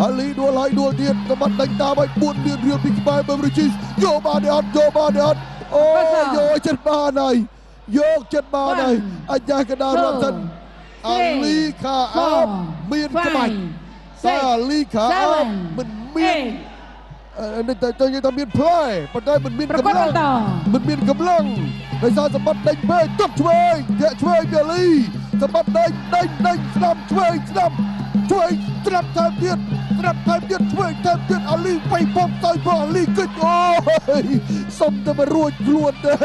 អាលីដួលហើយដួលទៀតសម្បត្តិដេញតាមឲ្យ4លានរៀលពីក្បែរ Beverages យកបានទេអត់យកបានទេអត់អូយកចិត្តបានហើយយកចិត្តបានហើយអាចារ្យកដាលរាប់សិនអាលីខាអោបមានក្បាច់តែអាលីខាអោបមិនមានតែយើងតែមានផ្លែប៉ុន្តែមិនមានកម្លាំងមិនមានកម្លាំងដោយសារសម្បត្តិដេញពេកទប់ឆ្វេងធាក់ឆ្វេងអាលីសម្បត្តិដេញស្ដាំឆ្វេងស្ដាំឆ្វេងស្ដាំថែមទៀតស្ដាំថែមទៀតឆ្វេងថែមទៀតអាលីបៃពំទៅព្រោះអាលីគិតអូយសុំតែមករួចខ្លួនទេ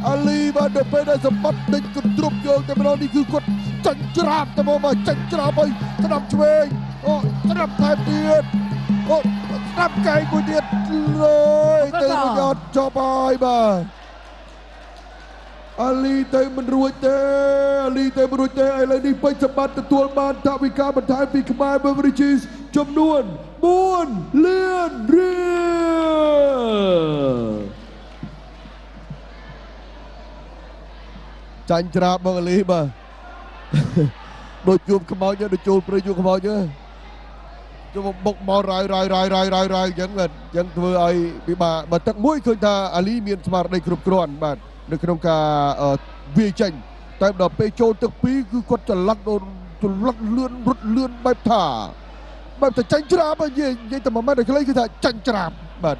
អាលីបានទៅពេលដែលសម្បត្តិដេញកន្ទ្រប់យកតែម្ដងនេះគឺគាត់ចាញ់ច្រាបតែមកចាញ់ច្រាបឲ្យស្ដាំឆ្វេងអូស្ដាំថែមទៀតអូស្ដាប់កែងមួយទៀតលើយទៅរត់ចប់ហើយបាទអាលីទៅមិនរួចទេអាលីទៅមិនរួចទេឥឡូវនេះពេជ្រសម្បត្តិទទួលបានថវិកាបន្ថែមពីខ្មែរ Beverages ចំនួន4លានរៀលចាញ់ច្រាបមកអាលីបាទដូចជួបខ្មោចដូចចូលព្រៃជួបខ្មោចទេចូលបុកមករាយអញ្ចឹងធ្វើឲ្យពិបាកបើទឹកមួយឃើញថាអាលីមានស្មារតីគ្រប់គ្រាន់បាទនៅក្នុងការវាយចេញតែដល់ពេលចូលទឹកពីរគឺគាត់ច្រឡឹកលឿនរត់លឿនបែបថាចាញ់ច្រាបនិយាយតែមួយម៉ាត់ដល់ខ្លីគឺថាចាញ់ច្រាបបាទ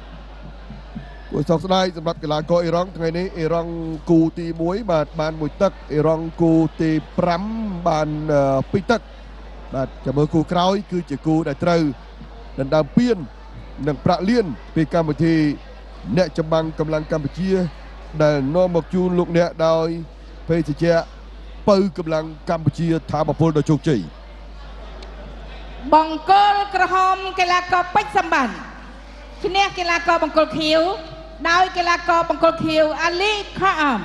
គួរសោកស្ដាយសម្រាប់កីឡាករអ៊ីរ៉ង់ថ្ងៃនេះអ៊ីរ៉ង់គូទី1បាទបាន1ទឹកអ៊ីរ៉ង់គូទី5បាន2ទឹកបាទចាំមើលគូក្រោយគឺជាគូដែលត្រូវដណ្ដើមពាននិងប្រាក់លានពីកម្មវិធីអ្នកចម្បាំងកម្លាំងកម្ពុជាដែលនាំមកជូនលោកអ្នកដោយភេសជ្ជៈពៅកម្លាំងកម្ពុជាថាមពលដ៏ជោគជ័យបង្គោលក្រហមកីឡាករពេជ្រសម្បត្តិឈ្នះកីឡាករបង្គោលខៀវដោយកីឡាករបង្គោលខៀវអាលីខាអម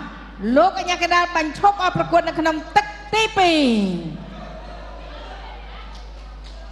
លោកអញ្ញាកណ្ដាលបញ្ឈប់ឲ្យប្រកួតនៅក្នុងទឹកទី2